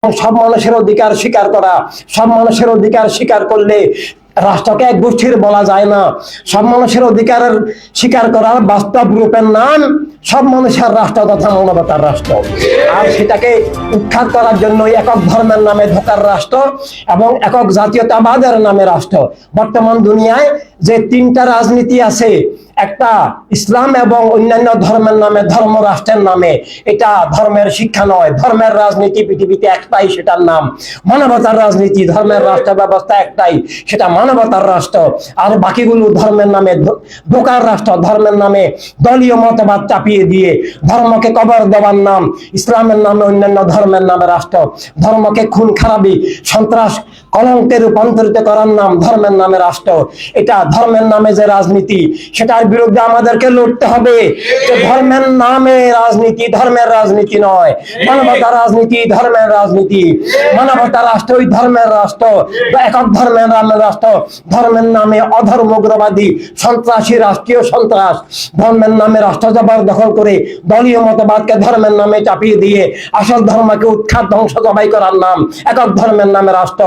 সব মানুষের অধিকার স্বীকার করা। সব মানুষের অধিকার স্বীকার করলে রাষ্ট্রকে এক গোষ্ঠীর বলা যায় না। সব মানুষের অধিকারের স্বীকার করার বাস্তব রূপের নাম সব মানুষের রাষ্ট্র তথা মানবতার রাষ্ট্র। আর সেটাকে উৎখাত করার জন্য একক ধর্মের নামে ধোকার রাষ্ট্র এবং একক জাতীয়তাবাদের নামে রাষ্ট্র। বর্তমান দুনিয়ায় যে তিনটা রাজনীতি আছে, একটা ইসলাম এবং অন্যান্য ধর্মের নামে, ধর্ম রাষ্ট্রের নামে, এটা ধর্মের শিক্ষা নয়। ধর্মের রাজনীতি পৃথিবীতে একটাই, সেটার নাম মানবতার রাজনীতি। ধর্মের রাষ্ট্র ব্যবস্থা একটাই, সেটা মানবতার রাষ্ট্র। আর বাকিগুলো ধর্মের নামে ধোকার রাষ্ট্র। ধর্মের নামে দলীয় মতবাদ চাপিয়ে দিয়ে ধর্মকে কবর দেওয়ার নাম ইসলামের নামে, অন্যান্য ধর্মের নামে রাষ্ট্র। ধর্মকে খুন খারাপি, সন্ত্রাস, কলঙ্কে রূপান্তরিত করার নাম ধর্মের নামে রাষ্ট্র। এটা ধর্মের নামে যে রাজনীতি, সেটার বিরুদ্ধে আমাদেরকে লড়তে হবে। ধর্মের নামে রাজনীতি ধর্মের রাজনীতি নয়, মানবতার রাজনীতি ধর্মের রাজনীতি। মানবতার রাষ্ট্র ওই ধর্মের রাষ্ট্র, একক ধর্মের নামে রাষ্ট্র। ধর্মের নামে অধর্ম, উগ্রবাদী, সন্ত্রাসী, রাষ্ট্রীয় সন্ত্রাস। ধর্মের নামে রাষ্ট্র জবরদখল করে দলীয় মতবাদকে ধর্মের নামে চাপিয়ে দিয়ে আসল ধর্মকে উৎখাত, ধ্বংস, জবাই করার নাম একক ধর্মের নামে রাষ্ট্র।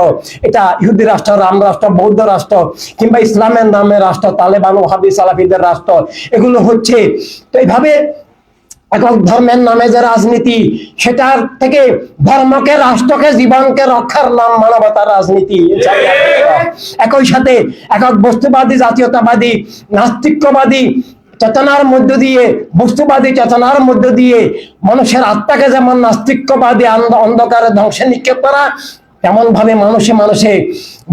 এটা ইহুদি রাষ্ট্র, রাম রাষ্ট্র, বৌদ্ধ রাষ্ট্র, কিংবা ইসলামের নামে রাষ্ট্র, তালেবান, ওহাবি, সালাফিদের রাষ্ট্র, এগুলো হচ্ছে। তো এইভাবে একক ধর্মের নামে যে রাজনীতি, সেটার থেকে ধর্মকে, রাষ্ট্রকে, জীবনকে রক্ষার নাম মানবতার রাজনীতি। একই সাথে একক বস্তুবাদী, জাতীয়তাবাদী, নাস্তিক্যবাদী চেতনার মধ্য দিয়ে, বস্তুবাদী চেতনার মধ্য দিয়ে মানুষের আত্মাকে যেমন নাস্তিক্যবাদী অন্ধকারে ধ্বংসে নিক্ষেপ করা, তেমন ভাবে মানুষে মানুষে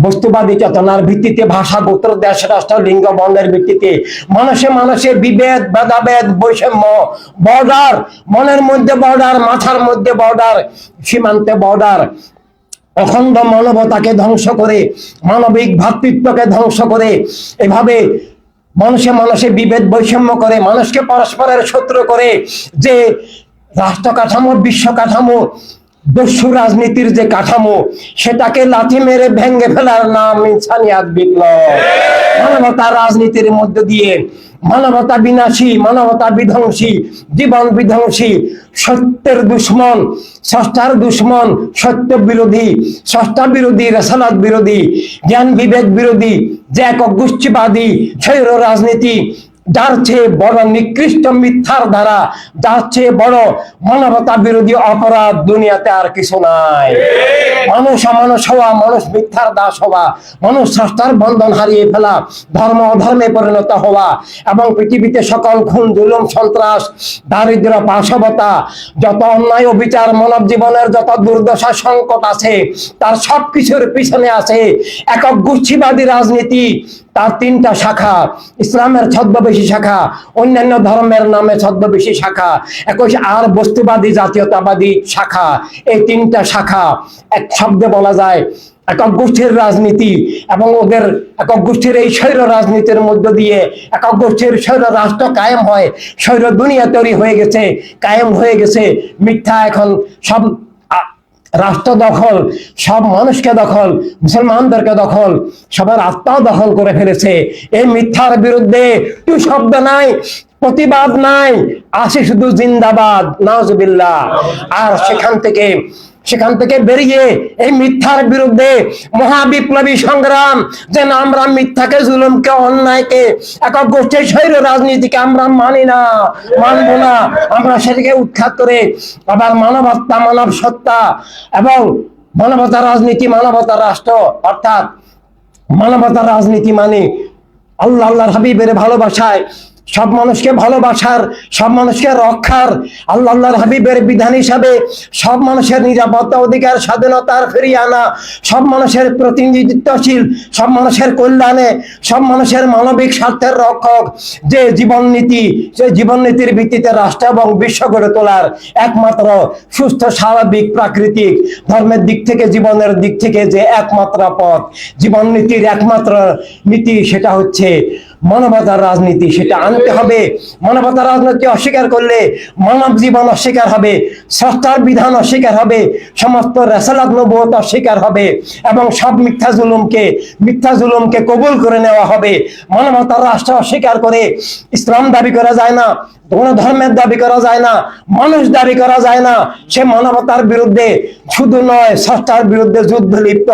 বস্তুবাদী চেতনার ভিত্তিতে, ভাষা, গোত্র, দেশ, রাষ্ট্র, লিঙ্গ, বর্ণের ভিত্তিতে মানুষে মানুষে বিভেদ, ভেদাভেদ, বৈষম্য, বর্ডার, মনের মধ্যে বর্ডার, মাথার মধ্যে বর্ডার, সীমান্তে বর্ডার, অখণ্ড মানবতাকে ধ্বংস করে, মানবিক ভ্রাতৃত্বকে ধ্বংস করে, এভাবে মানুষে মানুষে বিভেদ, বৈষম্য করে, মানুষকে পরস্পরের শত্রু করে যে রাষ্ট্র কাঠামো, বিশ্ব কাঠামো, দস্যু রাজনীতির যে কাঠামো, সেটাকে লাথি মেরে ভেঙে ফেলার নাম ইনসানিয়াত বিপ্লব। মানবতার রাজনীতির মধ্য দিয়ে মানবতা বিনাশী, মানবতা বিধ্বংসী, জীবন বিধ্বংসী, সত্যের দুশ্মন, স্রষ্টার দুশ্মন, সত্য বিরোধী, স্রষ্টা বিরোধী, রেসালাত বিরোধী, জ্ঞান বিবেক বিরোধী, যে একক গোষ্ঠীবাদী স্বৈর রাজনীতি, যার চেয়ে বড় নিকৃষ্ট মিথ্যার ধারা, যার চেয়ে বড় মানবতা বিরোধী অপরাধ দুনিয়াতে আর কিছু নাই। মানুষ অমানুষ হওয়া, মানুষ মিথ্যার দাস হওয়া, মানুষ স্রষ্টার বন্ধন হারিয়ে ফেলা, ধর্ম অধর্মে পরিণত হওয়া এবং পৃথিবীতে সকল খুন, জুলুম, সন্ত্রাস, দারিদ্র, পাশবতা, যত অন্যায়, অবিচার, মানব জীবনের যত দুর্দশা, সংকট আছে, তার সবকিছুর পিছনে আছে একক গোষ্ঠীবাদী রাজনীতি। তার তিনটা শাখা, ইসলামের ছদ্মবেশী শাখা, অন্যান্য ধর্মের নামে ছদ্মবেশী শাখা, একই আর বস্তুবাদী, জাতীয়তাবাদী শাখা। এই তিনটা শাখা এক শব্দে বলা যায় একক গোষ্ঠীর রাজনীতি। এবং ওদের একক গোষ্ঠীর এই স্বৈর রাজনীতির মধ্য দিয়ে একক গোষ্ঠীর স্বৈর রাষ্ট্র কায়েম হয়, স্বৈর দুনিয়া তৈরি হয়ে গেছে, কায়েম হয়ে গেছে। মিথ্যা এখন সব রাষ্ট্র দখল, সব মানুষকে দখল, মুসলমানদেরকে দখল, সবার আত্মাও দখল করে ফেলেছে। এই মিথ্যার বিরুদ্ধে টু শব্দ নাই, প্রতিবাদ নাই, আসে শুধু জিন্দাবাদ, নাউজুবিল্লাহ। আর সেখান থেকে বেরিয়ে এই মিথ্যার বিরুদ্ধে মহাবিপ্লবী সংগ্রাম, যেন আমরা মিথ্যাকে, জুলুমকে, অন্যায়কে, একক গোষ্ঠীর স্বৈর রাজনীতিকে আমরা মানি না, মানবো না। আমরা সেটাকে উৎখাত করে আবার মানবতা, মানব সত্তা এবং মানবতার রাজনীতি, মানবতার রাষ্ট্র, অর্থাৎ মানবতার রাজনীতি মানে আল্লাহ, আল্লাহর হাবিবের ভালোবাসায়, সব মানুষকে ভালোবাসার, সব মানুষকে রক্ষার, আল্লাহ, আল্লাহর হাবিবের বিধান হিসাবে সব মানুষের নিরাপত্তা, অধিকার, স্বাধীনতার ফিরিয়ে আনা, সব মানুষের প্রতিনিধিত্বশীল, সব মানুষের কল্যাণে, সব মানুষের মানবিক স্বার্থের রক্ষক যে জীবন নীতি, সেই জীবন নীতির ভিত্তিতে রাষ্ট্র এবং বিশ্ব গড়ে তোলার একমাত্র সুস্থ, স্বাভাবিক, প্রাকৃতিক, ধর্মের দিক থেকে, জীবনের দিক থেকে যে একমাত্র পথ, জীবন নীতির একমাত্র নীতি, সেটা হচ্ছে মানবতার রাজনীতি, সেটা আনতে হবে। মানবতার রাজনীতি অস্বীকার করলে মানব জীবন অস্বীকার হবে, স্রষ্টার বিধান অস্বীকার হবে, সমস্ত রেসালাত নবুয়ত অস্বীকার হবে এবং সব মিথ্যা জুলুমকে কবুল করে নেওয়া হবে। মানবতার রাষ্ট্র অস্বীকার করে ইসলাম দাবি করা যায় না, কোন ধর্মের দাবি করা যায় না, মানুষ দাবি করা যায় না। সে মানবতার বিরুদ্ধে শুধু নয়, স্রষ্টার বিরুদ্ধে যুদ্ধ লিপ্ত